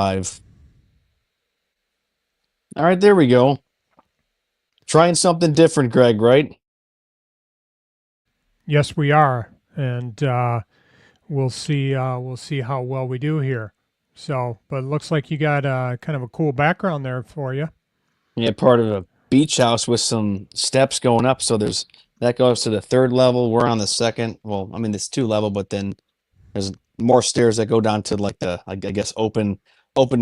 Five. All right, there we go. Trying something different, Greg, right? Yes, we are, and we'll see. We'll see how well we do here. So, but it looks like you got kind of a cool background there for you. Yeah, part of a beach house with some steps going up. So there's that goes to the third level. We're on the second. Well, I mean, it's two level, but then there's more stairs that go down to like I guess open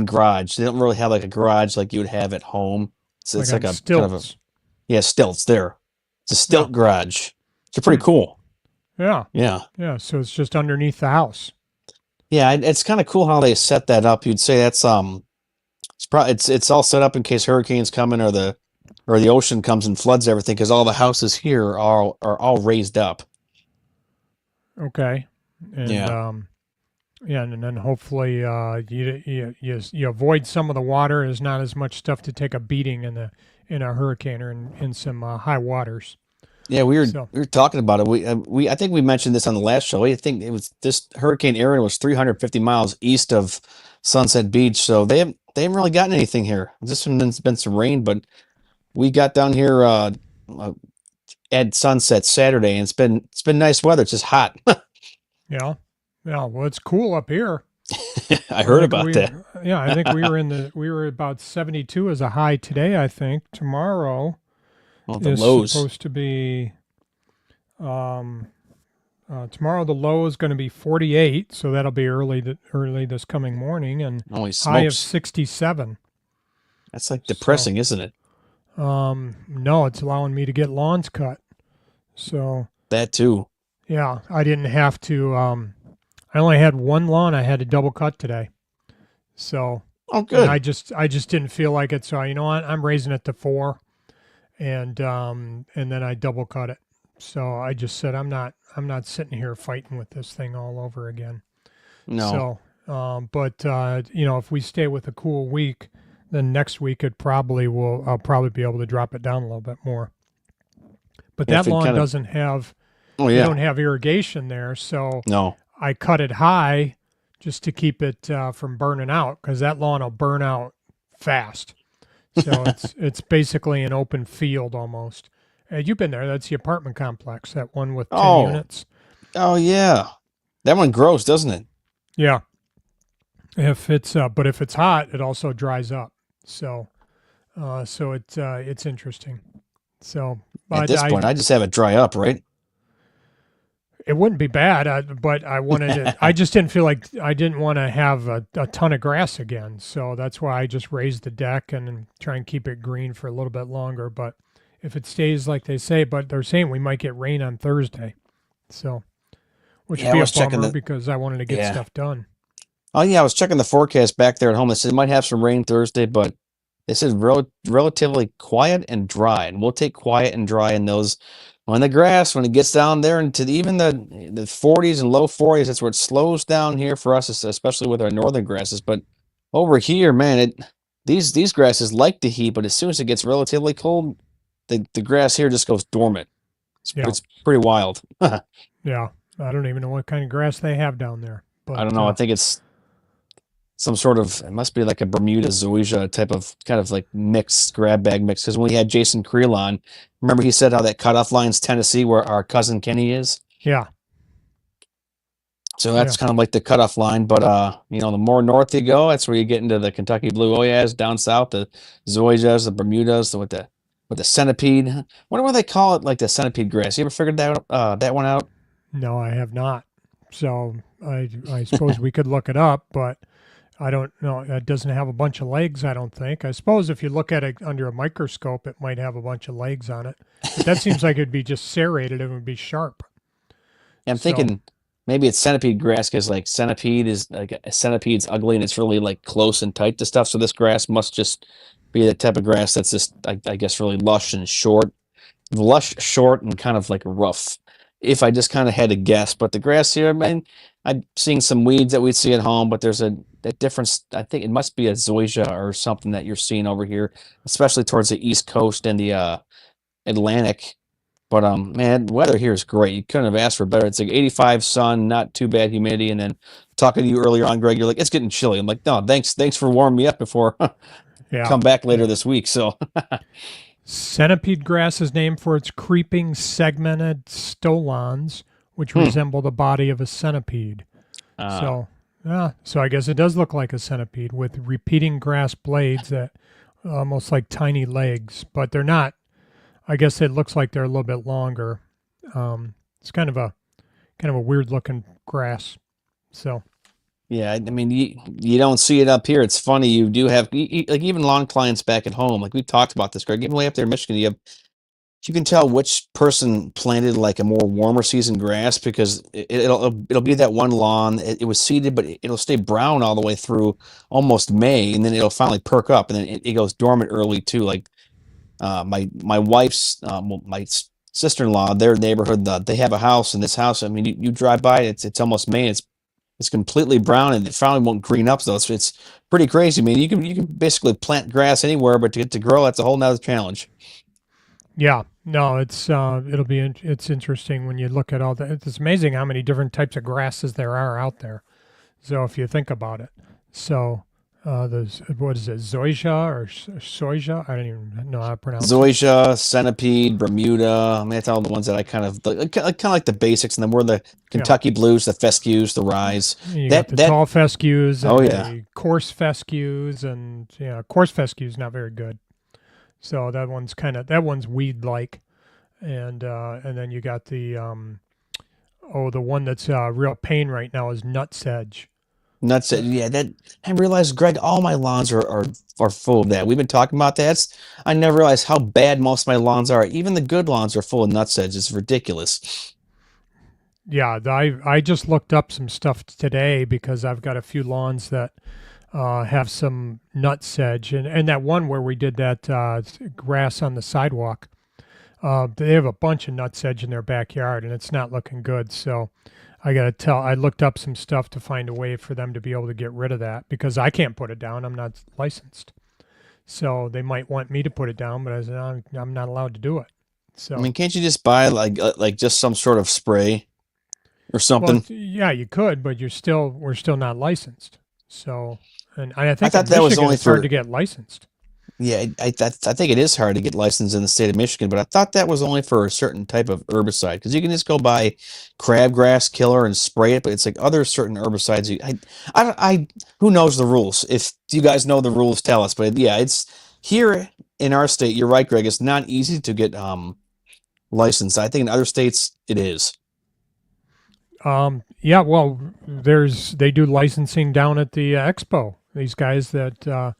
garage. They don't really have like a garage like you would have at home. So Like it's like on a kind of a stilts. yeah, stilts there. It's a Yeah. stilt garage. It's pretty Hmm. cool. Yeah. Yeah. Yeah. So it's just underneath the house. Yeah, it's kind of cool how they set that up. You'd say that's it's all set up in case hurricanes coming or the ocean comes and floods everything because all the houses here are all raised up. Okay. And Yeah. yeah, and then hopefully you avoid some of the water. There's not as much stuff to take a beating in a hurricane or in some high waters. Yeah, So we were talking about it. We I think we mentioned this on the last show. I think it was this Hurricane Aaron was 350 miles east of Sunset Beach, so they haven't really gotten anything here. This one's been some rain, but we got down here uh, at sunset Saturday, and it's been nice weather. It's just hot. yeah, yeah. Well, it's cool up here. I I heard think about we, that. yeah, I think we were about 72 as a high today. I think tomorrow Well, the is lows. supposed to be, um, tomorrow the low is going to be 48, so that'll be early this coming morning, and Holy high of smokes. 67. That's like So, depressing, isn't it? no, it's allowing me to get lawns cut. So, That too. yeah, I didn't have to. I only had one lawn I had to double cut today. So, Oh, and good. I just didn't feel like it. So you know what? I'm raising it to 4, and then I double cut it. So I just said I'm not sitting here fighting with this thing all over again. No, So, but you know, if we stay with a cool week, then next week I'll probably be able to drop it down a little bit more. But that if it lawn kind of. doesn't have Oh they yeah. don't have irrigation there, so No. I cut it high just to keep it from burning out because that lawn will burn out fast. So it's basically an open field almost. You've been there. That's the apartment complex, that one with 10 Oh. units. Oh yeah. That one grows, doesn't it? Yeah. If it's but if it's hot, it also dries up. So it's interesting. So, At but this point, I just have it dry up, right? it wouldn't be bad. But I wanted it. I just didn't feel like I didn't want to have a ton of grass again. So that's why I just raised the deck and try and keep it green for a little bit longer. But if it stays like they say, but they're saying we might get rain on Thursday. So, which would Yeah, I be a was checking bummer the. because I wanted to get Yeah. stuff done. Oh yeah, I was checking the forecast back there at home. They said it might have some rain Thursday, but they said relatively quiet and dry, and we'll take quiet and dry in those on the grass when it gets down there into even the 40s and low 40s. That's where it slows down here for us, especially with our northern grasses. But over here, man, these grasses like the heat, but as soon as it gets relatively cold, the grass here just goes dormant. Yeah, It's pretty wild. I yeah. I don't even know what kind of grass they have down there, but don't know. I think it's some sort of it must be like a Bermuda zoysia type of kind of like mixed grab bag mix. Because when we had Jason Creel on, remember he said how that cutoff line's Tennessee, where our cousin Kenny is. yeah, So yeah, that's kind of like the cutoff line. But the more north you go, that's where you get into the Kentucky Blue Oyas. Down south, the zoysias, the Bermudas, with the centipede. Wonder why they call it like the centipede grass. You ever figured that one out? no, I have not. So I suppose we could look it up, but I don't know. It doesn't have a bunch of legs, I don't think. I suppose if you look at it under a microscope, it might have a bunch of legs on it. But that seems like it'd be just serrated and would be sharp. I'm So, thinking maybe it's centipede grass because like centipede is like a centipede's ugly and it's really like close and tight to stuff. So this grass must just be the type of grass that's just I guess really lush, short, and kind of like rough. If I just kind of had to guess, but the grass here, I mean, I'm seeing some weeds that we'd see at home, but there's a difference. I think it must be a zoysia or something that you're seeing over here, especially towards the East Coast and the Atlantic. But man, weather here is great. You couldn't have asked for better. It's like 85 sun, not too bad humidity, and then talking to you earlier on, Greg. You're like, it's getting chilly. I'm like, no, thanks for warming me up before Yeah. come back later this week. So Centipede grass is named for its creeping segmented stolons, which Hmm. resemble the body of a centipede. uh, So, yeah, so I guess it does look like a centipede with repeating grass blades that almost like tiny legs, but they're not. I guess it looks like they're a little bit longer. It's kind of a weird looking grass. So, yeah, I mean, you don't see it up here. It's funny. You do have like even lawn clients back at home. Like we've talked about this, Greg. Even way up there in Michigan, you can tell which person planted like a more warmer season grass because it'll be that one lawn. It was seeded, but it'll stay brown all the way through almost May, and then it'll finally perk up, and then it goes dormant early too. Like my wife's my sister-in-law, their neighborhood, they have a house, and this house, I mean, you drive by it, it's almost May, it's completely brown, and it finally won't green up. So it's pretty crazy. I mean, you can basically plant grass anywhere, but to get to grow, that's a whole nother challenge. yeah, no, it's interesting when you look at all that. It's amazing how many different types of grasses there are out there. So if you think about it, so there's what is it, zoysia or soja? I don't even know how to pronounce it. Zoysia, centipede, Bermuda. I mean, that's all the ones that I kind of like the basics, and then we're the Yeah, Kentucky blues, the fescues, the ryes. you got That the that tall fescues oh and yeah, the coarse fescues, and yeah, coarse fescues not very good. So that one's weed like, and then you got the one that's real pain right now is nutsedge. nuts. So, Yeah, that I realized, Greg. All my lawns are full of that. We've been talking about that. I never realized how bad most of my lawns are. Even the good lawns are full of nutsedge. It's ridiculous. yeah, I just looked up some stuff today because I've got a few lawns that have some nutsedge, and that one where we did that grass on the sidewalk. They have a bunch of nutsedge in their backyard, and it's not looking good. So I looked up some stuff to find a way for them to be able to get rid of that because I can't put it down. I'm not licensed. So they might want me to put it down, but I said, I'm not allowed to do it. I So, mean, can't you just buy like just some sort of spray or well, something? yeah, you could, but we're still not licensed. So, and I I think thought in that was Michigan only it's hard for to get licensed. yeah. I think it is hard to get licensed in the state of Michigan, but I thought that was only for a certain type of herbicide because you can just go buy crabgrass killer and spray it, but it's like other certain herbicides. Who knows the rules? If you guys know the rules, tell us. But yeah, it's here in our state. You're right, Greg. It's not easy to get licensed. I think in other states it is. Yeah, well, they do licensing down at the expo. These guys that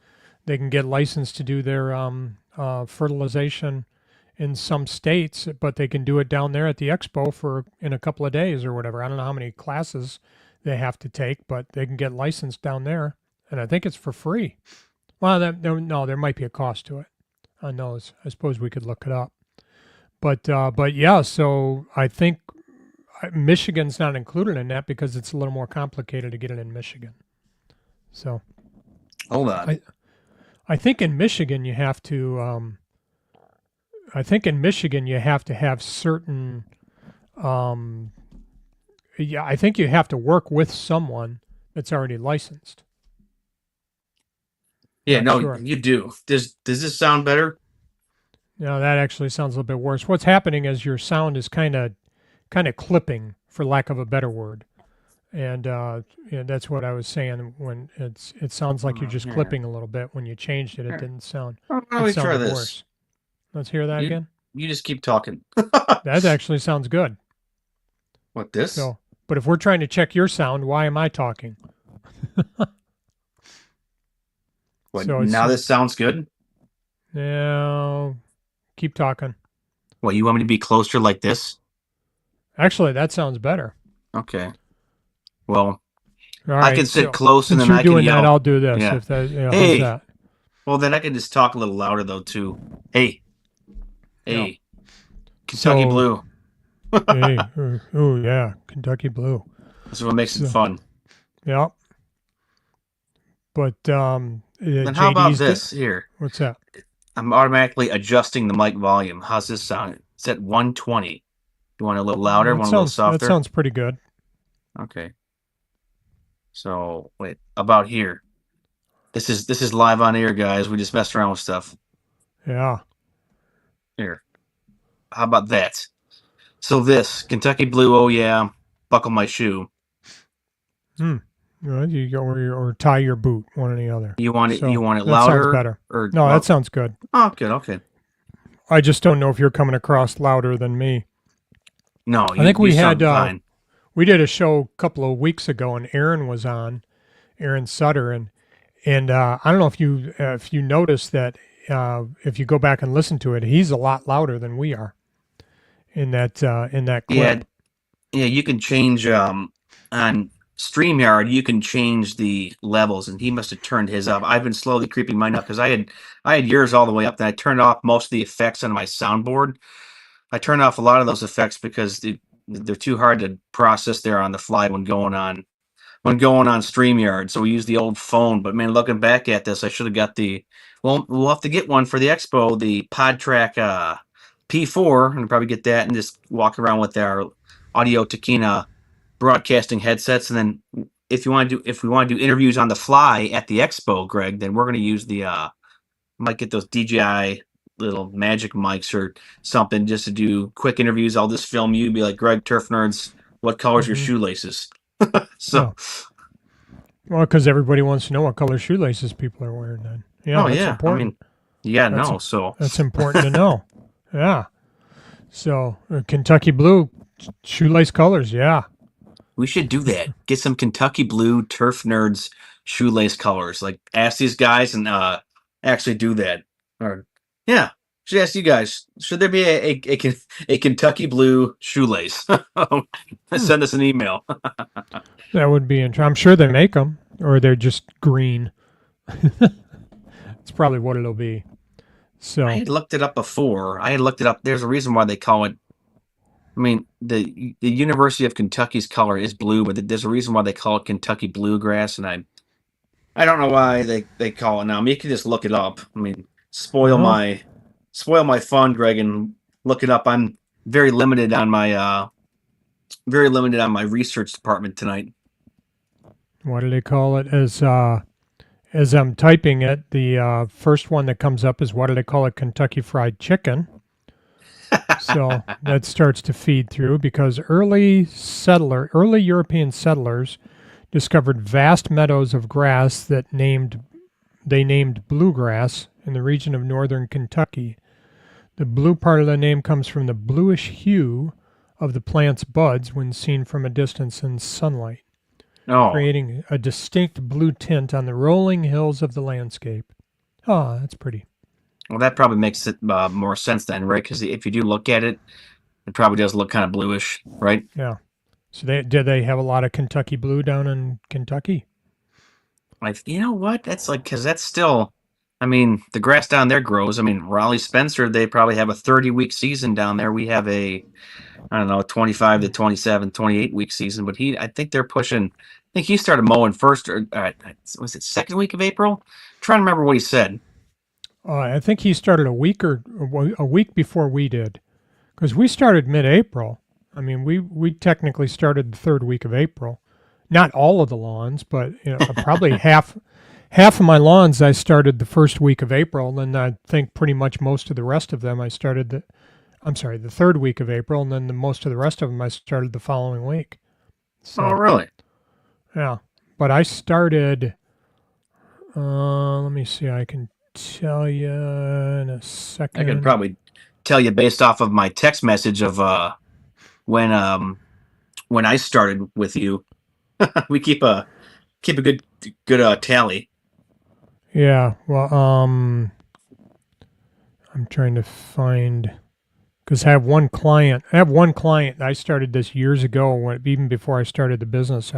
they can get licensed to do their fertilization in some states, but they can do it down there at the expo for in a couple of days or whatever. I don't know how many classes they have to take, but they can get licensed down there, and I think it's for free. Well, no, there might be a cost to it on those. I suppose we could look it up. But yeah, so I think Michigan's not included in that because it's a little more complicated to get it in Michigan. So Hold on. I think in Michigan you have to. I think in Michigan you have to have certain. Yeah, I think you have to work with someone that's already licensed. Yeah, Not no, sure. you do. Does this sound better? No, that actually sounds a little bit worse. What's happening is your sound is kind of clipping, for lack of a better word. And that's what I was saying when it sounds like you're just Here. clipping a little bit. When you changed it, it Here. didn't sound. Why don't It we try sounded this? worse. Let's hear that You again. you just keep talking. That actually sounds good. What this? So, but if we're trying to check your sound, why am I talking? What, So it's now this sounds good? now keep talking. What, you want me to be closer like this? Actually, that sounds better. Okay. Well, All I can right. sit So close and since then you're I can doing that, yell. I'll do this. Yeah. If that, how's Hey. that? Well, then I can just talk a little louder though too. Hey. Hey. Kentucky So- Blue. Hey, oh yeah, Kentucky Blue. That's what makes it So- fun. Yeah. But Then how about JD's this here? What's that? I'm automatically adjusting the mic volume. How's this sound? It's at 120. You want it a little louder? That Want a little sounds softer? That sounds pretty good. Okay. So wait, about here. This is live on air, guys. We just messed around with stuff. Yeah. Here, how about that? So this Kentucky Blue. Oh yeah, buckle my shoe. Hmm. Well, you go or tie your boot, one or the other. You want it? You So want it that sounds louder better. or No, that well? sounds good. Oh, good. Okay. I just don't know if you're coming across louder than me. No, I you think you we had sound fine. we did a show a couple of weeks ago, and Aaron was on, Aaron Sutter, and I don't know if you noticed that if you go back and listen to it, he's a lot louder than we are in that Yeah, clip. yeah. You can change on StreamYard. You can change the levels, and he must have turned his up. I've been slowly creeping mine up because I had yours all the way up. Then I turned off most of the effects on my soundboard. I turned off a lot of those effects because they're too hard to process there on the fly when going on StreamYard. So we use the old phone. But man, looking back at this, I should have got the. Well, we'll have to get one for the expo, the PodTrack P4, and probably get that and just walk around with our Audio Takina broadcasting headsets. And then if we want to do interviews on the fly at the expo, Greg, then we're going to use the might get those DJI little magic mics or something just to do quick interviews. I'll just film you, be like, Greg, Turf Nerds, what color's your Hmm. shoelaces? So, Oh, well, because everybody wants to know what color shoelaces people are wearing. Then, yeah, oh that's yeah, I mean, important. you gotta That's know. So that's important to know. Yeah. So Kentucky blue shoelace colors. Yeah. we should do that. Get some Kentucky Blue Turf Nerds shoelace colors. Like, ask these guys and actually do that. Or yeah, should ask you guys. Should there be a Kentucky Blue shoelace? Hmm. Send us an email. That would be interesting. I'm sure they make them, or they're just green. It's probably what it'll be. I So, had looked it up before. I had looked it up. There's a reason why they call it. I mean, the University of Kentucky's color is blue, but there's a reason why they call it Kentucky bluegrass, and I don't know why they call it now. I mean, you can just look it up. I mean, well, spoil my fun, Greg, and look it up. I'm very limited on my research department tonight. what do they call it? As I'm typing it, the first one that comes up is what do they call it? Kentucky Fried Chicken. So that starts to feed through because early European settlers discovered vast meadows of grass they named bluegrass in the region of northern Kentucky. The blue part of the name comes from the bluish hue of the plant's buds when seen from a distance in sunlight, Oh, creating a distinct blue tint on the rolling hills of the landscape. Ah, that's pretty. well, that probably makes it more sense then, right? Because if you do look at it, it probably does look kind of bluish, right? Yeah. So do they have a lot of Kentucky blue down in Kentucky? Like, you know what? That's like, because that's still, I mean, the grass down there grows. I mean, Raleigh Spencer, they probably have a 30-week season down there. We have I don't know, 25 to 27, 28-week season, but I think they're pushing, I think he started mowing first, or was it second week of April? I'm trying to remember what he said. I think he started a week before we did, because we started mid-April. I mean, we technically started the third week of April. Not all of the lawns, but probably half of my lawns I started the first week of April, and I think pretty much most of the rest of them I started the third week of April, and then most of the rest of them I started the following week. Oh, So really? yeah, but I started. Let me see. I can tell you in a I could second. probably tell you based off of my text message of when um when I started with you. We keep a good tally. Yeah. Well, I'm trying to find because I have one client. I have one client. I started this years ago. Even before I started the business,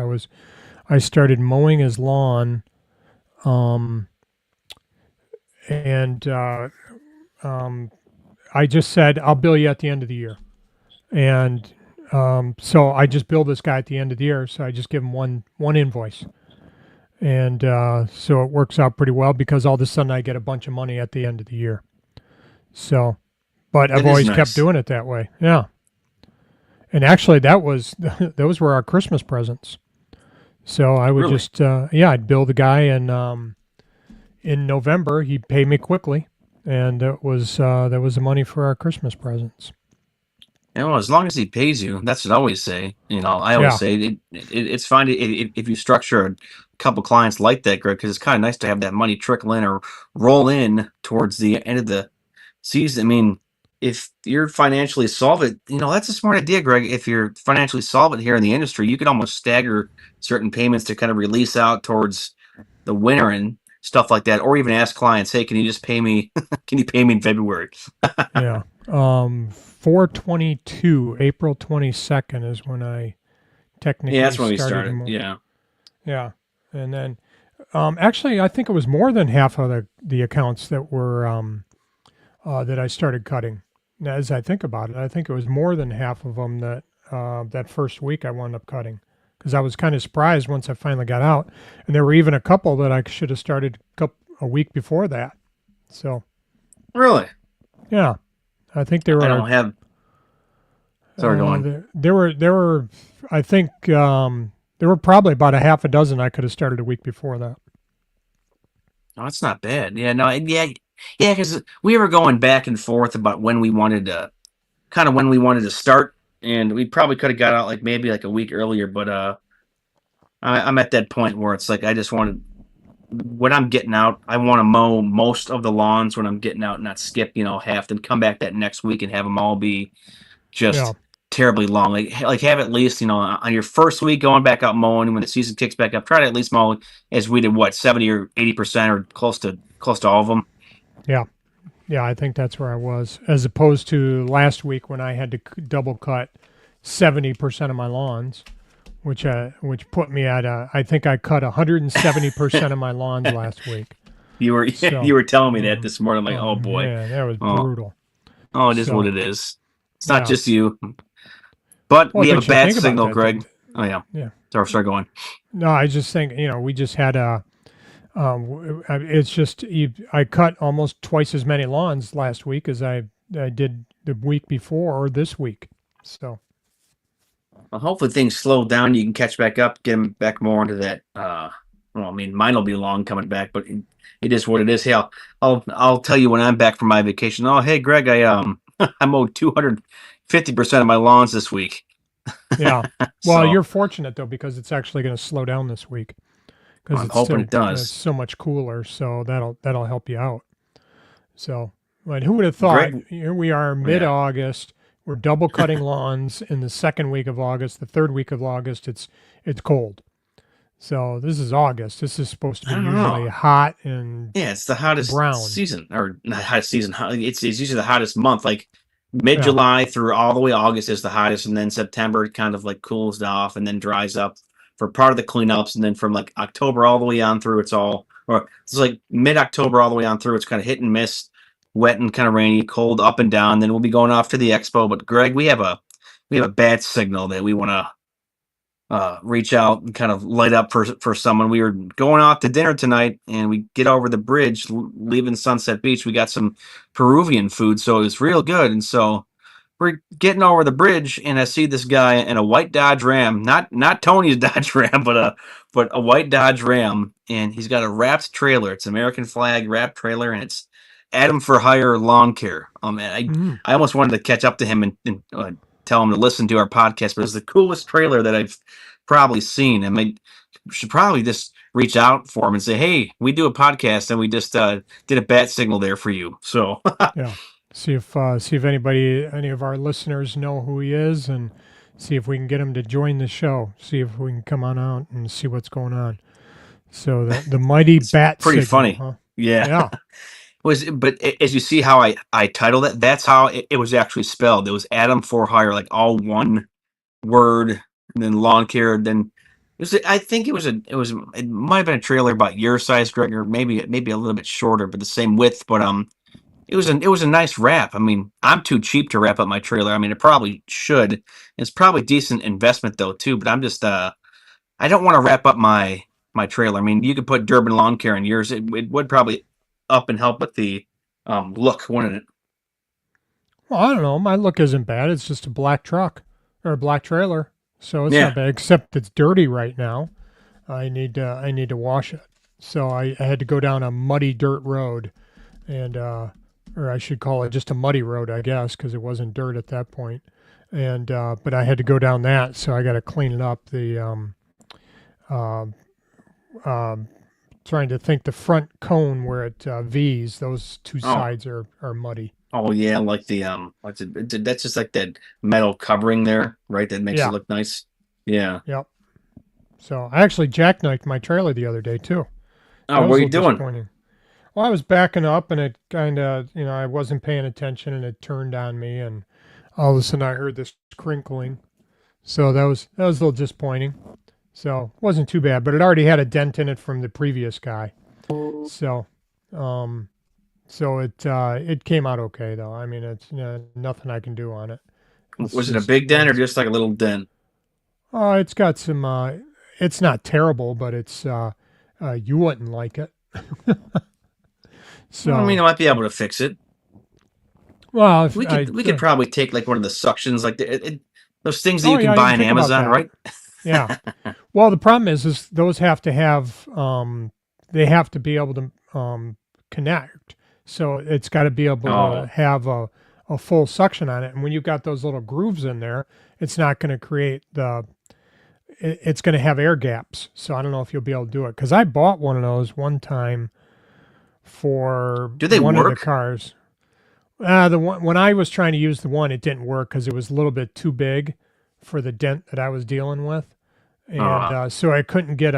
I started mowing his lawn. Um, and I just said I'll bill you at the end of the year, and so I just bill this guy at the end of the year. So I just give him one invoice, and so it works out pretty well because all of a sudden I get a bunch of money at the end of the year. So, but I've That is always kept nice. doing it that way. Yeah, and actually that was those were our Christmas presents. So I would Really? just, yeah, I'd bill the guy, and in November he'd pay me quickly, and that was the money for our Christmas presents. You know, as long as he pays you, that's what I always say. You know, I always Yeah, say it's fine if you structure a couple clients like that, Greg, because it's kind of nice to have that money trickle in or roll in towards the end of the season. I mean, if you're financially solvent, you know, that's a smart idea, Greg. If you're financially solvent here in the industry, you can almost stagger certain payments to kind of release out towards the winter and stuff like that, or even ask clients, hey, can you just pay me? Can you pay me in February? yeah. 4/22, April 22nd is when I Yeah, technically that's when we started. started. Yeah. Yeah, and then actually, I think it was more than half of the accounts that were that I started cutting. Now, as I think about it, I think it was more than half of them that that first week I wound up cutting, because I was kind of surprised once I finally got out, and there were even a couple that I should have started a week before that. So Really? yeah, I think there I were don't have. Sorry, go on. there were I think there were probably about a half a dozen I could have started a week before that. No, that's not bad. Yeah, no, yeah, because we were going back and forth about when we wanted to, kind of when we wanted to start, and we probably could have got out like maybe like a week earlier. But I'm at that point where it's like I just wanted when I'm getting out, I want to mow most of the lawns when I'm getting out, not skip, you know, half, then come back that next week and have them all be Yeah, just terribly long. Like have at least, you know, on your first week going back out mowing when the season kicks back up, try to at least mow as we did what 70 or 80% or close to all of them. yeah. Yeah, I think that's where I was, as opposed to last week when I had to double cut 70% of my lawns, which put me at I think I cut 170% of my lawns last week. You were So, you were telling me that mhm. this morning. I'm like, Oh oh boy, man, that was oh brutal. oh, it is what So, it is. It's not yeah. just you, but Well, we have a but you bad think about signal, that though. Greg. Oh yeah, Yeah. start going. No, I just think, we just had it's just I cut almost twice as many lawns last week as I did the week before or this week. So, Well, hopefully things slow down. You can catch back up, get them back more into that. Well, I mean, mine will be long coming back, but it is what it is. Hey, I'll tell you when I'm back from my vacation. Oh, hey, Greg, I I mowed 250% of my lawns this week. yeah. Well, So you're fortunate though, because it's actually going to slow down this week because I'm hoping it it's does. so much cooler. So that'll help you out. So, but who would have thought? Greg, Here we are, yeah. mid-August. We're double cutting lawns in the second week of August. The third week of August, it's cold. So this is August. This is supposed to I be don't know. usually hot and Yeah, it's the hottest brown. season, or not hottest season. It's usually the hottest month. Like mid Yeah, July through all the way August is the hottest, and then September it kind of like cools off and then dries up for part of the cleanups, and then from like October all the way on through it's all, or it's like mid October all the way on through it's kind of hit and miss, wet and kind of rainy, cold up and down. Then we'll be going off to the expo. But Greg, we have a bad signal that we want to reach out and kind of light up for someone. We were going out to dinner tonight, and we get over the bridge, leaving Sunset Beach. We got some Peruvian food, so it was real good. And so we're getting over the bridge, and I see this guy in a white Dodge Ram, not Tony's Dodge Ram, but a white Dodge Ram, and he's got a wrapped trailer. It's American flag wrapped trailer, and it's Adam4Hire lawn care. Oh man, mm, I almost wanted to catch up to him and tell him to listen to our podcast, but it's the coolest trailer that I've probably seen. I mean, should probably just reach out for him and say, "Hey, we do a podcast, and we just did a bat signal there for you." So yeah. See if any of our listeners know who he is, and see if we can get him to join the show. See if we can come on out and see what's going on. So the mighty it's bat pretty signal, funny. huh? Yeah. Yeah, But as you see how I titled it, that's how it was actually spelled. It was Adam4Hire, like all one word, and then lawn care. Then I think it might have been a trailer about your size, Greg, or maybe a little bit shorter, but the same width. But it was a nice wrap. I mean, I'm too cheap to wrap up my trailer. I mean, it probably should. It's probably decent investment though too. But I'm just I don't want to wrap up my trailer. I mean, you could put Durban Lawn Care in yours. It would probably up and help with the look, wouldn't it? well, I don't know. My look isn't bad. It's just a black truck or a black trailer, so it's not Yeah. bad. Except it's dirty right now. I need to wash it. So I had to go down a muddy dirt road, and or I should call it just a muddy road, I guess, because it wasn't dirt at that point. And but I had to go down that, so I got to clean it up. Uh, um, Trying to think, the front cone where it V's, those two Oh, sides are muddy. oh yeah, like the that's just like that metal covering there, right? That makes it Yeah, look nice. Yeah. yep. So I actually jackknifed my trailer the other day too. Oh, That what was are a you little doing? disappointing. Well, I was backing up and it kind of, I wasn't paying attention and it turned on me and all of a sudden I heard this crinkling. So that was a little disappointing. So it wasn't too bad, but it already had a dent in it from the previous guy. So, um, it came out okay though. I mean, it's nothing I can do on it. It's Was it a just big dent or just like a little dent? it's got some. It's not terrible, but it's you wouldn't like it. Well, I mean, So, I might be able to fix it. well, if We could probably take like one of the suctions, like those things that oh you yeah, can I buy didn't on think about Amazon, that. right? Yeah. Well, the problem is those have to have they have to be able to connect. So it's got to be able to Oh, have a full suction on it. And when you've got those little grooves in there, it's not going to create it's going to have air gaps. So I don't know if you'll be able to do it because I bought one of those one time for do they one of the work? cars. The one when I was trying to use the one, it didn't work because it was a little bit too big for the dent that I was dealing with, and Uh, so I couldn't get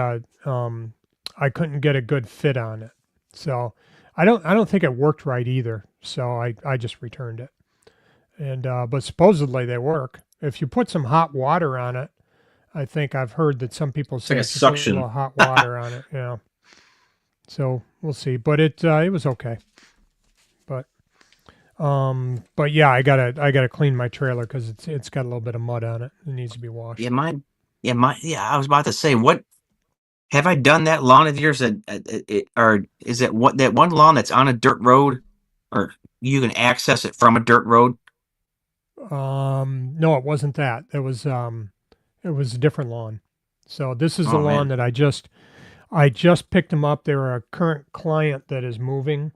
a good fit on it. So I don't think it worked right either. So I just returned it. And but supposedly they work. If you put some hot water on it, I think I've heard that some people it's like say a if you put a little suction. hot water on it, So we'll see. But it was okay. But but yeah, I gotta clean my trailer because it's got a little bit of mud on it. It needs to be Yeah, washed. mine. Yeah, yeah. I was about to say, what have I done that lawn of yours? Or is it what that one lawn that's on a dirt road, or you can access it from a dirt road? No, it wasn't that. It was a different lawn. So this is the Oh lawn man. that I just picked them up. They were a current client that is moving,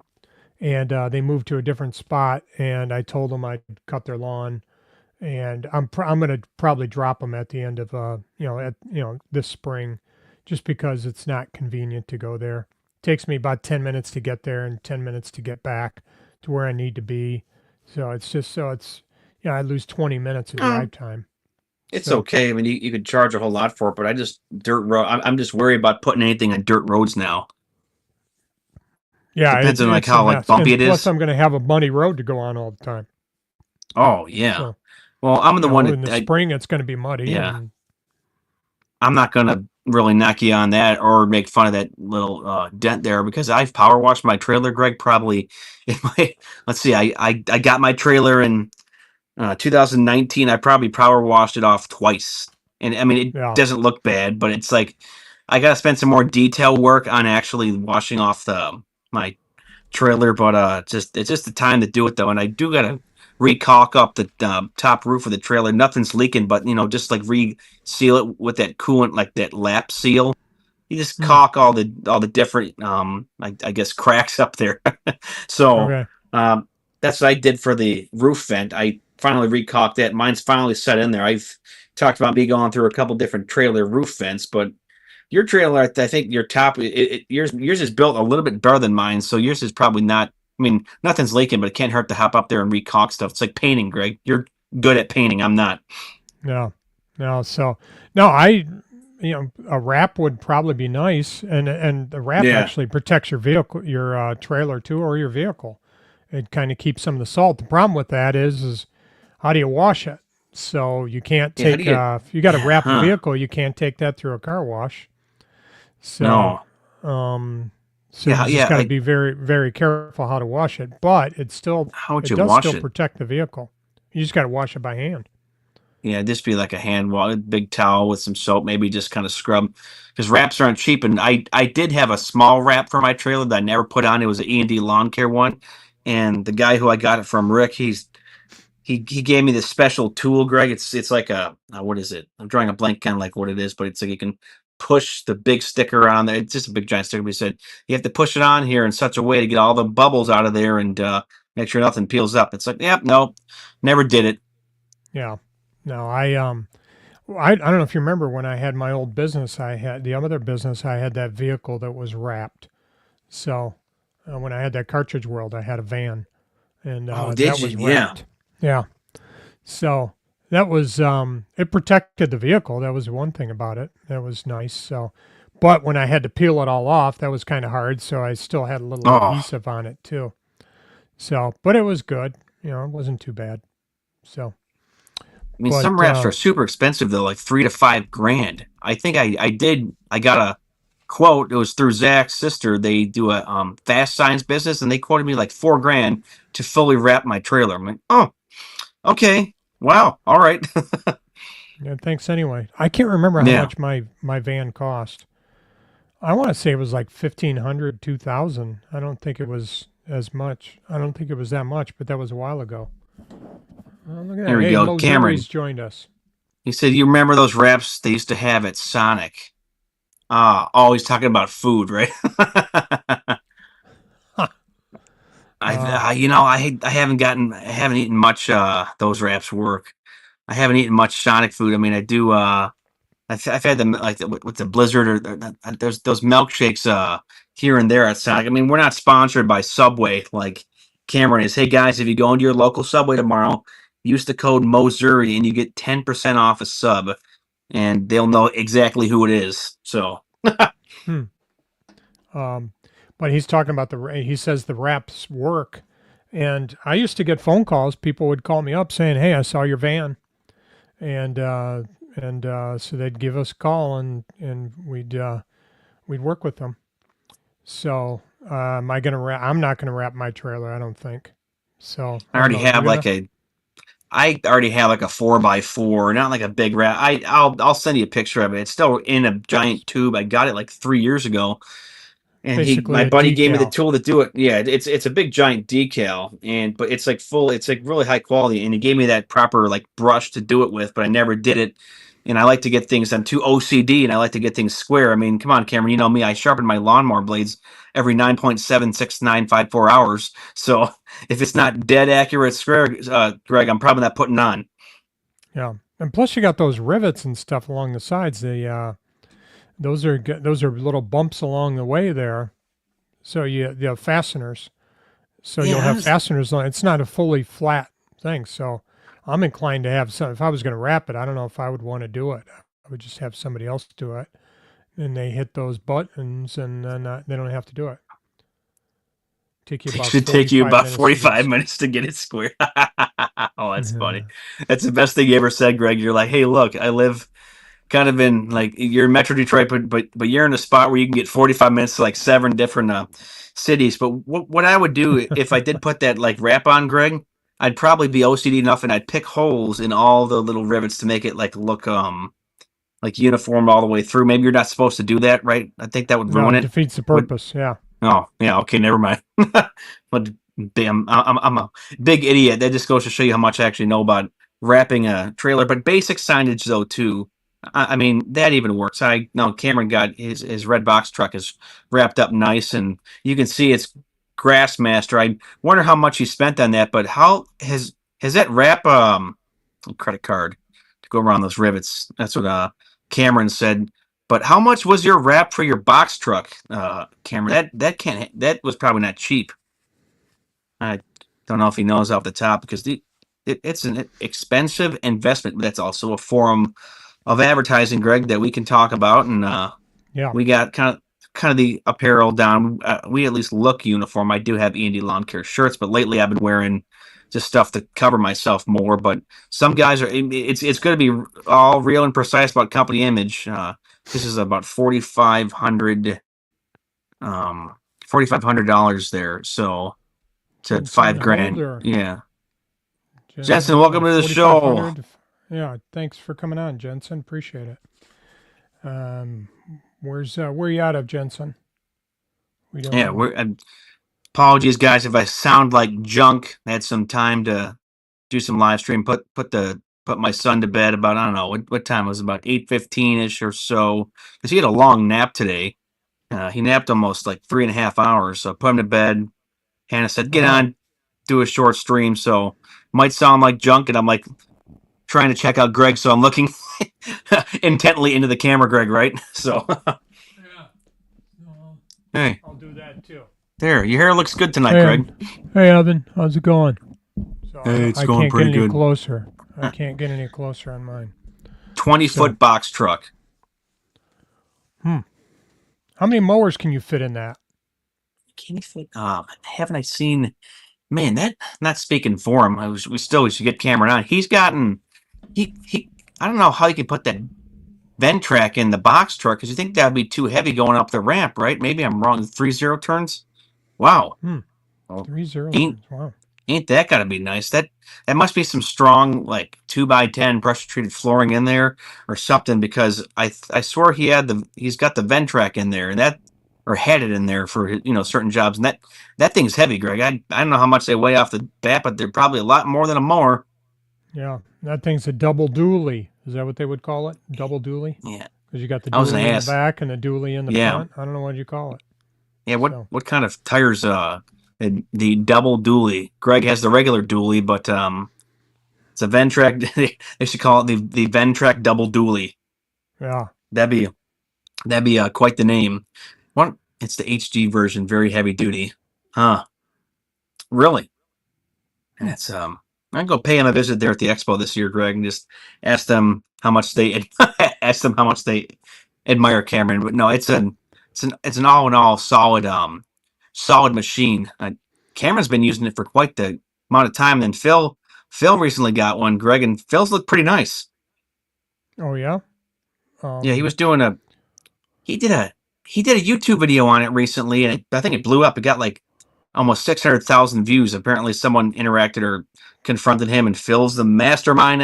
and they moved to a different spot. And I told them I'd cut their lawn, and I'm gonna probably drop them at the end of this spring, just because it's not convenient to go there. It takes me about 10 minutes to get there and 10 minutes to get back to where I need to be. So it's just so it's I lose 20 minutes of Oh, drive time. it's So okay. I mean, you could charge a whole lot for it, but I just dirt road. I'm just worried about putting anything on dirt roads now. yeah, Depends on like it's a how like mess. bumpy And it plus, is. I'm going to have a muddy road to go on all the time. Oh yeah. So Well, I'm the one in that the spring, it's going to be muddy, yeah. and I'm not gonna really knock you on that or make fun of that little dent there because I've power washed my trailer, Greg. Probably in my let's see, I got my trailer in 2019. I probably power washed it off twice, and I mean it yeah, doesn't look bad, but it's like I gotta spend some more detail work on actually washing off the my trailer. But it's just the time to do it though, and I do gotta re-caulk up the top roof of the trailer. Nothing's leaking, but just like re-seal it with that coolant, like that lap seal. You just mm, caulk all the different I guess cracks up there. So okay, um, that's what I did for the roof vent. I finally re-caulked that. Mine's finally set in there. I've talked about me going through a couple different trailer roof vents, but your trailer, I think your top, yours is built a little bit better than mine, so yours is probably not. I mean, nothing's leaking, but it can't hurt to hop up there and re-caulk stuff. It's like painting, Greg. You're good at painting. I'm not. no, no. So no, a wrap would probably be nice, and the wrap Yeah. actually protects your vehicle, your trailer too, or your vehicle. It kind of keeps some of the salt. The problem with that is how do you wash it? So you can't Yeah. How do take you? if you got to wrap a Huh? vehicle, you can't take that through a car wash. So, No. um, so Yeah. you just Yeah. got to be very, very careful how to wash it. But How would it you does wash still it? protect the vehicle. You just got to wash it by hand. Yeah, just be like a hand wash, a big towel with some soap, maybe just kind of scrub. Because wraps aren't cheap, and I did have a small wrap for my trailer that I never put on. It was an E&D lawn care one, and the guy who I got it from, Rick, he gave me this special tool, Greg. It's like a what is it? I'm drawing a blank on like what it is, but it's like you can push the big sticker on there. It's just a big giant sticker. We said you have to push it on here in such a way to get all the bubbles out of there and make sure nothing peels up. It's like, yep, no, never did it. Yeah. No, I don't know if you remember when I had my old business, I had the other business, I had that vehicle that was wrapped. So when I had that Cartridge World, I had a van and Oh, that did you? was Yeah. wrapped. Yeah. So that was, it protected the vehicle. That was one thing about it. That was nice. So, but when I had to peel it all off, that was kind of hard. So I still had a little Oh, adhesive on it too. So, but it was good. You know, it wasn't too bad. So, I mean, some but wraps are super expensive though, like $3 to $5 grand. I think I got a quote. It was through Zach's sister. They do a fast signs business, and they quoted me like $4 grand to fully wrap my trailer. I'm like, oh, okay, wow, all right, yeah, thanks anyway. I can't remember how yeah. much my van cost. I want to say it was like 1,500, 2,000. I don't think it was as much. I don't think it was that much, but that was a while ago. Oh, look at There that. we Hey, go, Mozeri's Cameron. joined us. He said, "You remember those wraps they used to have at Sonic?" Always talking about food, right? Huh. Uh, I haven't eaten much. Those wraps work. I haven't eaten much Sonic food. I mean, I do. I've had them like with the Blizzard or there's those milkshakes here and there at Sonic. I mean, we're not sponsored by Subway like Cameron is. Hey guys, if you go into your local Subway tomorrow, use the code Mozuri and you get 10% off a sub, and they'll know exactly who it is. So hmm. Um, but he's talking about he says the wraps work. And I used to get phone calls. People would call me up saying, "Hey, I saw your van," and so they'd give us a call, and we'd work with them. So am I gonna wrap? I'm not gonna wrap my trailer. I don't think. So I I don't already know. Are you have gonna? like a I already have like a 4x4, not like a big wrap. I'll send you a picture of it. It's still in a giant tube. I got it like 3 years ago. And Basically my a buddy gave me the decal. tool to do it. Yeah, it's a big giant decal, and but it's like full. It's like really high quality, and he gave me that proper like brush to do it with, but I never did it. And I like to get things. I'm too OCD, and I like to get things square. I mean, come on, Cameron, you know me. I sharpen my lawnmower blades every 9.76954 hours. So if it's not dead accurate square, Greg, I'm probably not putting on. Yeah, and plus you got those rivets and stuff along the sides. Those are little bumps along the way there. So you have fasteners. So you'll Yeah, have fasteners on. It's not a fully flat thing. So I'm inclined to have some. If I was going to wrap it, I don't know if I would want to do it. I would just have somebody else do it, and they hit those buttons, and then they don't have to do it. Take you it about should take you 45 about minutes to get 45 it. minutes to get it square. Oh, that's funny. Mhm. That's the best thing you ever said, Greg. You're like, hey, look, I live kind of in like you're in Metro Detroit, but you're in a spot where you can get 45 minutes to like 7 different cities. But what I would do if I did put that like wrap on, Greg, I'd probably be OCD enough and I'd pick holes in all the little rivets to make it like look like uniform all the way through. Maybe you're not supposed to do that, right? I think that would No, ruin it it. defeats the Would purpose. Yeah. Oh yeah, okay, never mind. But damn, I'm a big idiot. That just goes to show you how much I actually know about wrapping a trailer. But basic signage though too. I mean that even works. I know Cameron got his red box truck is wrapped up nice, and you can see it's Grassmaster. I wonder how much he spent on that. But how has that wrap credit card to go around those rivets? That's what Cameron said. But how much was your wrap for your box truck, Cameron? That was probably not cheap. I don't know if he knows off the top because it's an expensive investment. But that's also a form of advertising, Greg, that we can talk about. And Yeah. we got kind of the apparel down. We at least look uniform. I do have E&D Lawn Care shirts, but lately I've been wearing just stuff to cover myself more. But some guys are. It's going to be all real and precise about company image. This is about 4,500 there. So to Jensen, five hold grand. or Yeah. Jensen, welcome to the show. 4,500. Yeah. Thanks for coming on, Jensen. Appreciate it. Um, where you out of, Jensen? We don't Yeah, know. apologies guys if I sound like junk. I had some time to do some live stream. Put the put my son to bed about, I don't know what time it was, about 8:15 ish or so, because he had a long nap today. He napped almost like 3.5 hours. So I put him to bed. Hannah said, "Get Wow. on, do a short stream." So might sound like junk, and I'm like trying to check out Greg, so I'm looking intently into the camera, Greg. Right? So Yeah. No, hey, I'll do that too. there, your hair looks good tonight, Hey, Greg. hey, Evan, how's it going? So Hey, it's I going can't get pretty any good. closer. I can't get any closer on mine. 20-foot So, box truck. how many mowers can you fit in that? Can you fit? Haven't I seen? Man, that not speaking for him. We should get Cameron on. He's gotten he. I don't know how you can put that Ventrac in the box truck because you think that'd be too heavy going up the ramp, right? Maybe I'm wrong. 3.0 turns. Wow. Hmm. Well, 3 0 ain't turns. Wow. ain't that gotta be nice? That must be some strong like 2x10 pressure treated flooring in there or something because I swear he's got the Ventrac in there and that or had it in there for certain jobs and that thing's heavy, Greg. I don't know how much they weigh off the bat, but they're probably a lot more than a mower. Yeah, that thing's a double dually. Is that what they would call it? Double dually? Yeah, Because you got the I was gonna dually in the ask. back and the dually in the Yeah, front. I don't know what you call it. yeah. What So, what kind of tires? The double dually. Greg has the regular dually, but it's a Ventrac. They should call it the Ventrac double dually. yeah. That'd be quite the name. What? It's the HD version, very heavy duty. Huh? Really? Hmm. That's I'd go pay him a visit there at the expo this year, Greg, and just ask them how much they ask them how much they admire Cameron. But no, it's an all in all solid machine. Cameron's been using it for quite the amount of time. Then Phil recently got one, Greg, and Phil's look pretty nice. Oh, yeah? Yeah, Um, he did a YouTube video on it recently, and I think it blew up. It got like almost 600,000 views. Apparently, someone interacted or confronted him, and Phil's the mastermind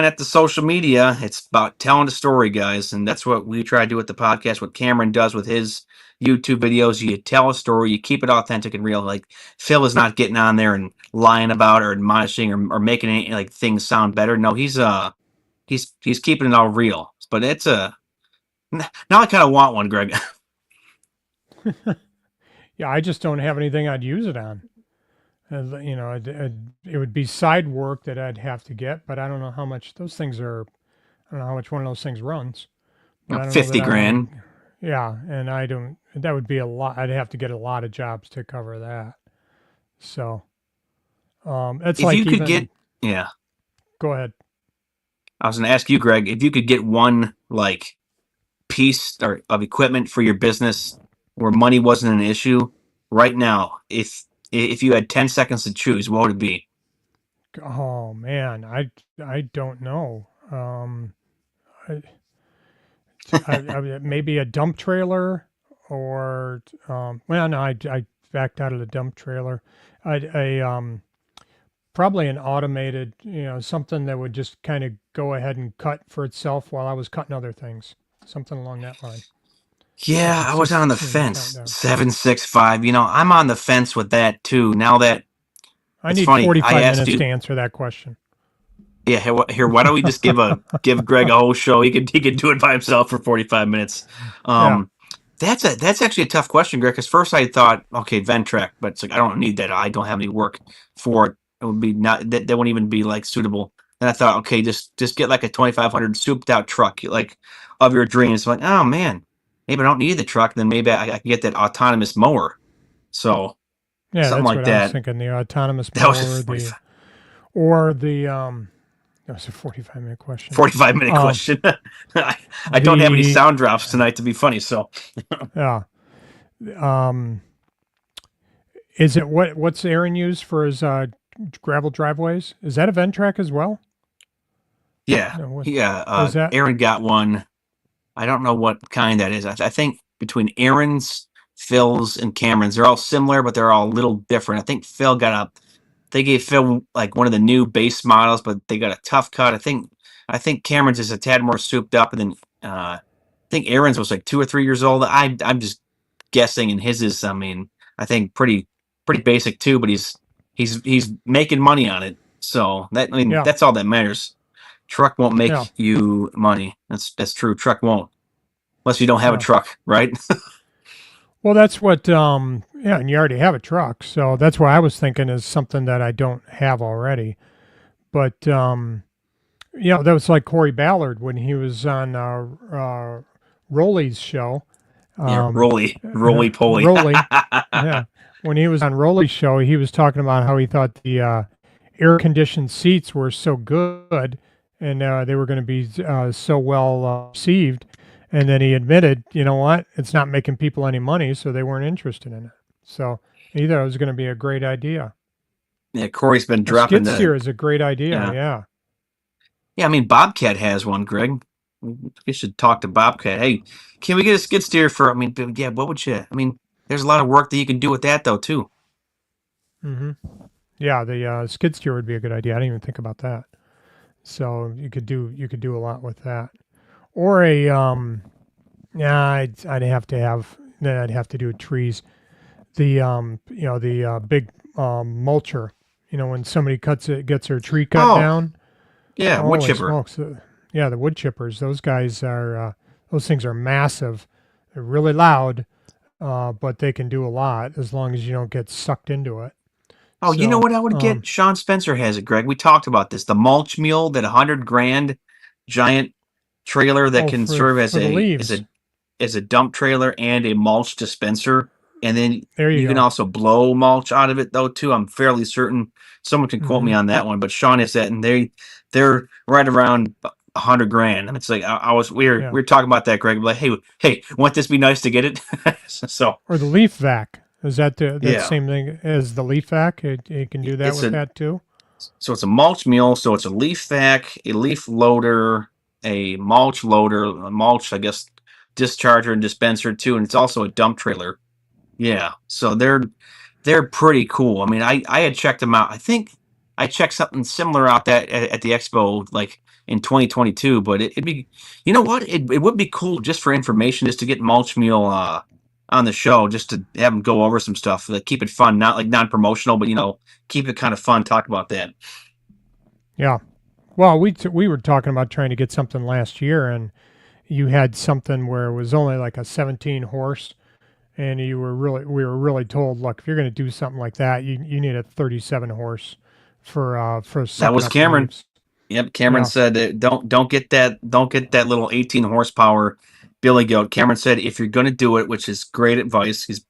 at the social media. It's about telling the story, guys, and that's what we try to do with the podcast. What Cameron does with his YouTube videos, you tell a story, you keep it authentic and real. Like Phil is not getting on there and lying about or admonishing or making any like things sound better. No, he's keeping it all real. But it's a now I kind of want one, Greg. yeah, I just don't have anything I'd use it on. It would be side work that I'd have to get, but I don't know how much those things are. I don't know how much one of those things runs, but I don't know that 50 I want grand. to. Yeah, and I don't. That would be a lot. I'd have to get a lot of jobs to cover that. So, it's If you like could get, even. yeah, Go ahead. I was going to ask you, Greg, if you could get one like piece of equipment for your business where money wasn't an issue right now, if you had 10 seconds to choose, what would it be? Oh man, I don't know. I, maybe a dump trailer, or well, no, I backed out of the dump trailer. I probably an automated, something that would just kind of go ahead and cut for itself while I was cutting other things, something along that line. That Yeah, could I was on the count fence. down. 765. I'm on the fence with that too. Now that I it's need funny, I 45 asked minutes to you. answer that question. Yeah, here. Why don't we just give Greg a whole show? He could do it by himself for 45 minutes. Yeah, Um, that's actually a tough question, Greg. Because first I thought, okay, Ventrac, but it's like I don't need that. I don't have any work for it. It would be not that wouldn't even be like suitable. Then I thought, okay, just get like a 2,500 souped out truck, like of your dreams. Like, oh man, maybe I don't need the truck. Then maybe I can get that autonomous mower. So yeah, something that's like what I was that. thinking. The autonomous That was a mower, the or the that was a 45-minute question. 45-minute Um, question. I don't have any the sound drops tonight to be funny, so yeah, um, is it what's Aaron used for his gravel driveways? Is that a Ventrac as well? yeah, No, yeah. what is that? Aaron got one. I don't know what kind that is. I think between Aaron's, Phil's, and Cameron's, they're all similar, but they're all a little different. I think Phil got a. They gave Phil like one of the new base models, but they got a tough cut. I think Cameron's is a tad more souped up, and then I think Aaron's was like 2 or 3 years old. I'm just guessing, and his is, I mean, I think pretty basic too, but he's making money on it. So that I mean Yeah. that's all that matters. Truck won't Yeah. make you money. That's true. Truck won't unless you don't have a Yeah. truck, right? Well, that's what, yeah, and you already have a truck. So that's what I was thinking is something that I don't have already. But, that was like Corey Ballard when he was on Rolly's show. Yeah, Um, roly poly. Rolly, yeah. When he was on Rolly's show, he was talking about how he thought the air conditioned seats were so good and they were going to be so well received. And then he admitted, you know what, it's not making people any money, so they weren't interested in it. So he thought it was going to be a great idea. Yeah, Corey's been A dropping skid the steer is a great idea. yeah. Yeah. Yeah, I mean Bobcat has one, Greg. You should talk to Bobcat. Hey, can we get a skid steer for I mean, yeah, what would you I mean, there's a lot of work that you can do with that though too. hmm Yeah. The skid steer would be a good idea. I didn't even think about that. So you could do a lot with that. Or a yeah, I'd have to have then I'd have to do trees. The the big mulcher. When somebody gets their tree cut Oh, down. yeah, wood Holy chipper. smokes! Yeah, the wood chippers. Those guys are those things are massive. They're really loud, but they can do a lot as long as you don't get sucked into it. Oh, you know So what I would get? Sean Spencer has it, Greg. We talked about this. The mulch mule, that 100 grand giant trailer that oh, can for serve as for the a leaves. dump trailer and a mulch dispenser. And then There you you can go. also blow mulch out of it though too. I'm fairly certain someone can quote me hmm on that one, but Sean has that, and they're right around 100 grand. And it's like we Yeah. were talking about that, Greg. Like, hey, won't this be nice to get it? So Or the leaf vac. Is that that yeah, same thing as the leaf vac? It can do that it's with a that too. so it's a mulch mule. So it's a leaf vac, a leaf loader, a mulch loader, a mulch, I guess, discharger and dispenser too, and it's also a dump trailer. Yeah, so they're pretty cool. I mean, I had checked them out. I think I checked something similar out that at the expo like in 2022, but it'd be, you know what? It would be cool just for information, just to get Mulch Mule on the show, just to have them go over some stuff, like keep it fun, not like non-promotional, but keep it kind of fun. Talk about that. Yeah. Well, we were talking about trying to get something last year, and you had something where it was only like a 17 horse, and we were really told, look, if you're going to do something like that, you need a 37 horse for That sucking was up Cameron. leaves. Yep, Cameron Yeah. said don't get that little 18 horsepower Billy Goat. Cameron said if you're going to do it, which is great advice. He's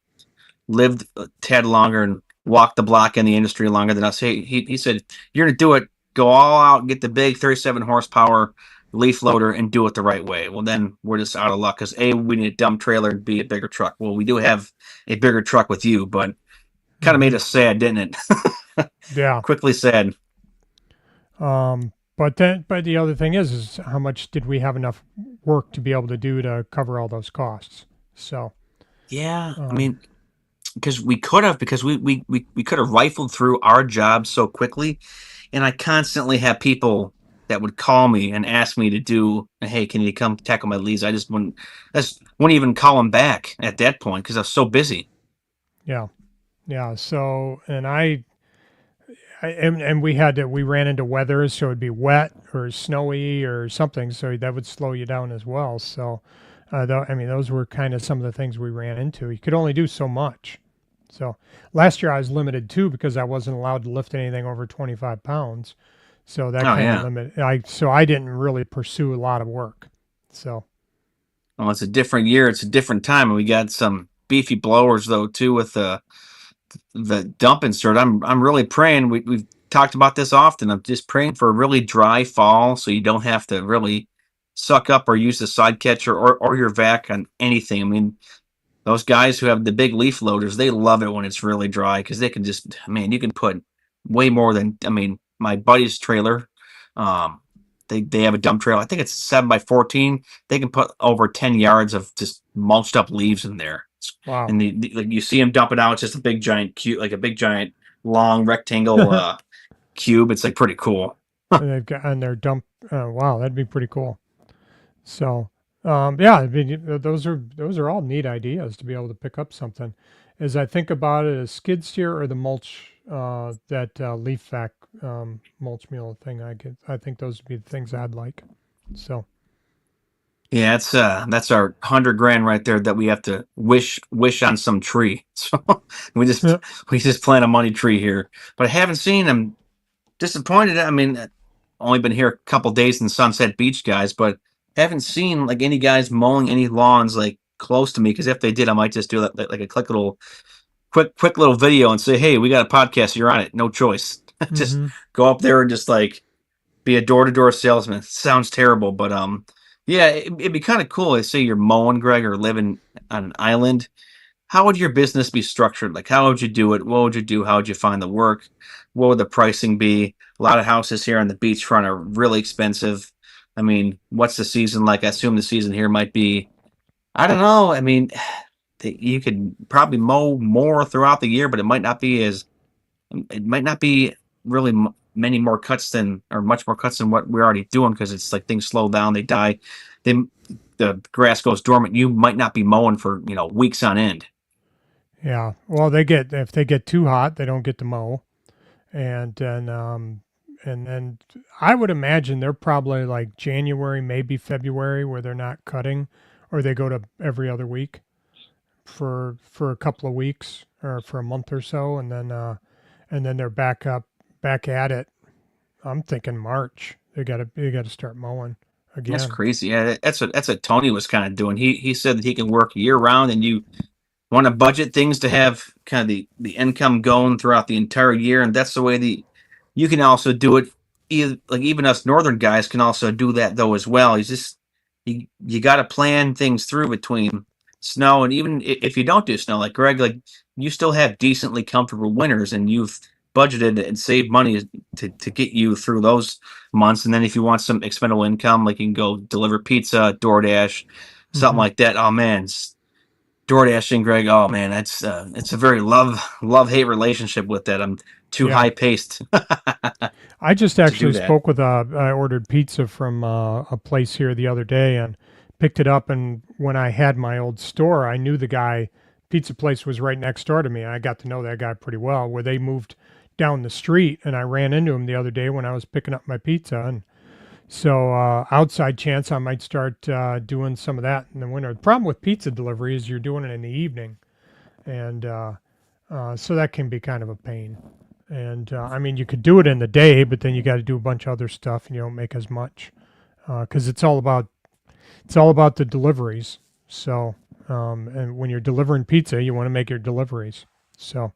lived a tad longer and walked the block in the industry longer than us. He said, you're going to do it, go all out and get the big 37 horsepower leaf loader and do it the right way. Well, then we're just out of luck because A, we need a dump trailer and B, a bigger truck. Well, we do have a bigger truck with you, but kind of made hmm us sad, didn't it? Yeah. Quickly sad. But the other thing is how much did we have enough work to be able to do to cover all those costs? So, Yeah, I um, mean, because we could have rifled through our jobs so quickly, and I constantly have people that would call me and ask me to do, hey, can you come tackle my leads? I just wouldn't even call them back at that point because I was so busy. yeah, yeah. So, and we ran into weather, so it'd be wet or snowy or something, so that would slow you down as well. So, I mean, those were kind of some of the things we ran into. You could only do so much. So last year I was limited too because I wasn't allowed to lift anything over 25 pounds. So that Oh kind of yeah. limit. I didn't really pursue a lot of work. So Well, it's a different year. It's a different time, and we got some beefy blowers though too with the dump insert. I'm really praying. We've talked about this often. I'm just praying for a really dry fall, so you don't have to really suck up or use the side catcher or your vac on anything. I mean, those guys who have the big leaf loaders, they love it when it's really dry because they can just, man, you can put way more than, I mean, my buddy's trailer. Um, they have a dump trailer. I think it's 7x14. They can put over 10 yards of just mulched up leaves in there. wow. And like you see them dump it out. It's just a big giant cube, like a big giant long rectangle And cube. It's like pretty cool. they've got on their dump. Wow, that'd be pretty cool. So yeah, I mean, those are all neat ideas to be able to pick up something. As I think about it, a skid steer or the mulch that leaf vac mulch meal thing. I think those would be the things I'd like. So Yeah, that's our 100 grand right there that we have to wish on some tree. So we just yeah. we just plant a money tree here. But I haven't seen them. Disappointed. I mean, only been here a couple days in Sunset Beach, guys, but haven't seen like any guys mowing any lawns like close to me. Because if they did, I might just do like a quick little video and say, "Hey, we got a podcast. You're on it. No choice." Just Mm-hmm. go up there and just like be a door to door salesman. Sounds terrible, but yeah, it'd be kind of cool. Say you're mowing, Greg, or living on an island. How would your business be structured? Like, how would you do it? What would you do? How would you find the work? What would the pricing be? A lot of houses here on the beachfront are really expensive. I mean, what's the season like? I assume the season here might be, I don't know. I mean, you could probably mow more throughout the year, but it might not be really many more cuts than, or much more cuts than what we're already doing because it's like things slow down, they die, they, the grass goes dormant. You might not be mowing for, weeks on end. Yeah. Well, if they get too hot, they don't get to mow, and then I would imagine they're probably like January, maybe February, where they're not cutting, or they go to every other week for a couple of weeks or for a month or so, and then they're back at it. I'm thinking March. They got to start mowing That's again. crazy. Yeah, that's what Tony was kind of doing. He said that he can work year round, and you want to budget things to have kind of the income going throughout the entire year, and that's the way you can also do it. Like even us northern guys can also do that though as well. You got to plan things through between snow and even if you don't do snow, like Greg, like you still have decently comfortable winters, and you've budgeted and saved money to get you through those months. And then if you want some expendable income, like you can go deliver pizza, DoorDash, something Hmm. like that. Oh man, door dashing, Greg. Oh man, that's it's a very love hate relationship with that. I'm too Yeah. high paced I just to do actually that. spoke with I ordered pizza from a place here the other day and picked it up. And when I had my old store, I knew the guy. Pizza place was right next door to me. I got to know that guy pretty well. Where they moved down the street, and I ran into him the other day when I was picking up my pizza. And so, outside chance I might start doing some of that in the winter. The problem with pizza delivery is you're doing it in the evening, and so that can be kind of a pain. And I mean, you could do it in the day, but then you got to do a bunch of other stuff, and you don't make as much because it's all about the deliveries. So, and when you're delivering pizza, you want to make your deliveries. So,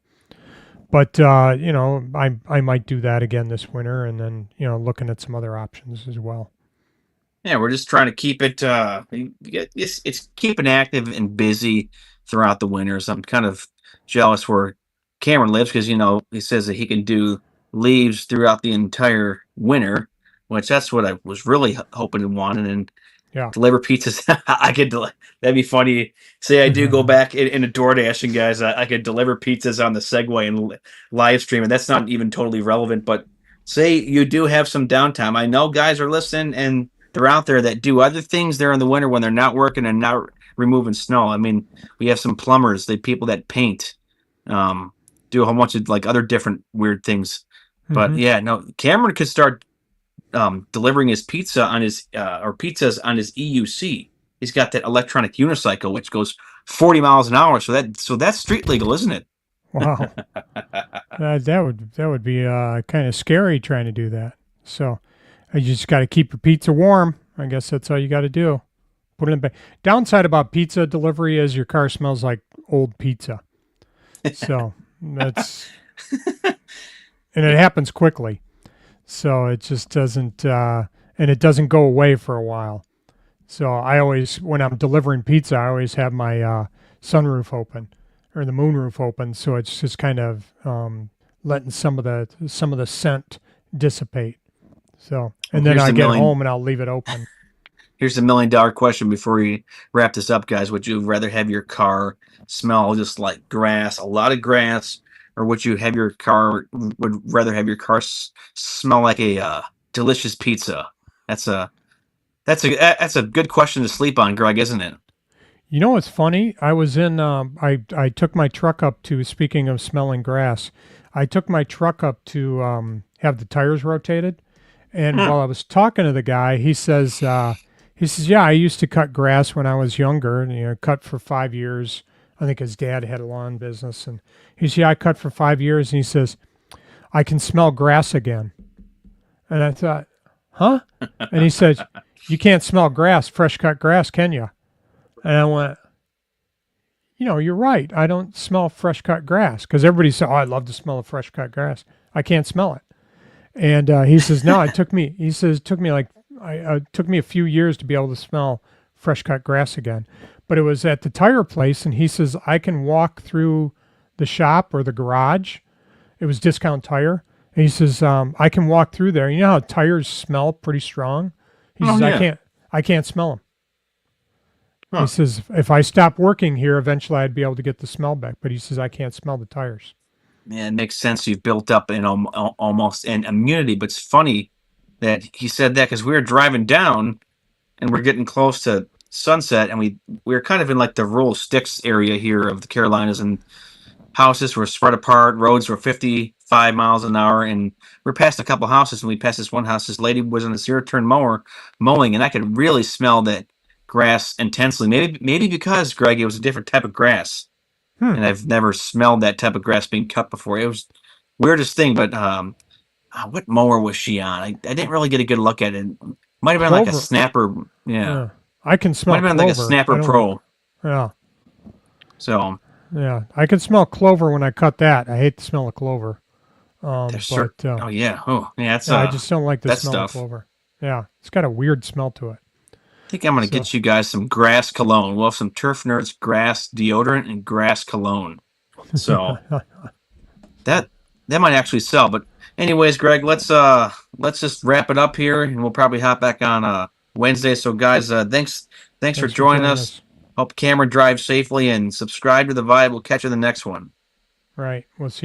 but I might do that again this winter, and then looking at some other options as well. Yeah, we're just trying to keep it. It's keeping active and busy throughout the winters. I'm kind of jealous where Cameron lives because he says that he can do leaves throughout the entire winter, which that's what I was really hoping and wanting. And Yeah. deliver pizzas. I could. That'd be funny. Say I do go back in a DoorDash, and guys, I could deliver pizzas on the Segway and live stream, and that's not even totally relevant. But say you do have some downtime. I know guys are listening, and they're out there that do other things there in the winter when they're not working and not removing snow. I mean, we have some plumbers, the people that paint, um, do a whole bunch of like other different weird things. But Hmm. yeah, no, Cameron could start delivering his pizza on his or pizzas on his EUC. He's got that electronic unicycle which goes 40 miles an hour. So that's street legal, isn't it? Wow. That would be kind of scary trying to do that. So you just got to keep your pizza warm. I guess that's all you got to do. Put it in. Downside about pizza delivery is your car smells like old pizza. So that's and it happens quickly. So it just doesn't and it doesn't go away for a while. So I always, when I'm delivering pizza, I always have my sunroof open or the moonroof open, so it's just kind of letting some of the scent dissipate. So, Well, and then I get home and I'll leave it open. here's the $1 million question before we wrap this up, guys. Would you rather have your car smell just like grass, a lot of grass, or would rather have your car smell like a delicious pizza? That's a that's a good question to sleep on, Greg, isn't it? You know what's funny? I was in. I took my truck up to. Speaking of smelling grass, I took my truck up to have the tires rotated, and Hmm. while I was talking to the guy, he says, yeah, I used to cut grass when I was younger, and cut for 5 years. I think his dad had a lawn business, and he said, yeah, I cut for 5 years, and he says, I can smell grass again, and I thought, huh? And he says, you can't smell grass, fresh cut grass, can you? And I went, you're right. I don't smell fresh cut grass because everybody said, "Oh, I love the smell of fresh cut grass." I can't smell it. And he says, "No, it took me." He says, "It took me took me a few years to be able to smell fresh cut grass again." But it was at the tire place, and he says, "I can walk through the shop or the garage." It was Discount Tire. And he says, "I can walk through there. You know how tires smell pretty strong." He Oh says, yeah. I can't smell them." He Huh. says, if I stop working here, eventually I'd be able to get the smell back. But he says, I can't smell the tires. Yeah, it makes sense. You've built up almost an immunity, but it's funny that he said that because we were driving down and we're getting close to sunset, and we were kind of in like the rural sticks area here of the Carolinas, and houses were spread apart. Roads were 55 miles an hour, and we're past a couple houses, and we passed this one house. This lady was on a zero-turn mower mowing, and I could really smell that grass intensely. Maybe because Greg, it was a different type of grass, Hmm. and I've never smelled that type of grass being cut before. It was weirdest thing, but what mower was she on? I didn't really get a good look at it. Might have been like a Clover. snapper. Yeah, Yeah. I can might smell have been like a clover. I snapper don't know. pro. Yeah. So Yeah. I can smell clover when I cut that. I hate the smell of clover. there's But certain. Oh yeah. Oh yeah. That's yeah, I just don't like the that smell of stuff. clover. Yeah. It's got a weird smell to it. I think I'm gonna So, get you guys some grass cologne. We'll have some Turf Nerds grass deodorant and grass cologne. So that that might actually sell. But anyways, Greg, let's just wrap it up here, and we'll probably hop back on Wednesday. So guys, thanks for thanks for joining joining us. us. Hope Cameron drives safely, and subscribe to the Vibe. We'll catch you in the next one. Right. We'll see you.